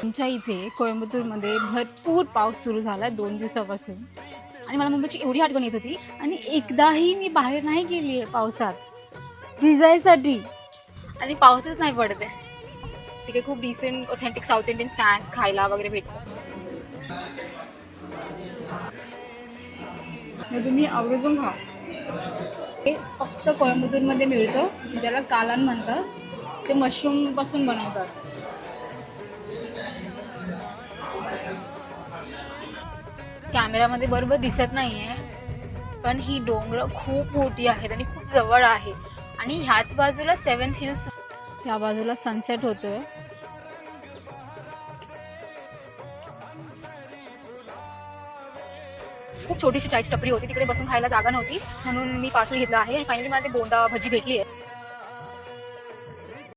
आमच्या इथे कोइंबतूरमध्ये भरपूर पाऊस सुरू झाला 2 दिवसापासून आणि मला मुंबईची एवढी आठवण येत होती आणि एकदाही मी बाहेर नाही गेली आहे पावसात भिजायसाठी आणि पाऊसच नाही पडत आहे. तिकडे खूप decent authentic South Indian snacks खायला वगैरे भेटतात. मग तुम्ही आवर्जून खा. हे फक्त कोइंबतूरमध्ये मिळतं, ज्याला कालान म्हणतात. ते मशरूम पासून बनवतात. कॅमेरामध्ये बरोबर दिसत नाहीये, पण ही डोंगर खूप मोठी आहेत आणि खूप जवळ आहे आणि ह्याच बाजूला 7th हिल्स, त्या बाजूला सनसेट होतोय. खूप छोटीशी चायची टपरी होती, तिकडे बसून खायला जागा नव्हती म्हणून मी पार्सल घेतलं आहे आणि फायनली मला ते बोंडा भजी भेटली आहे.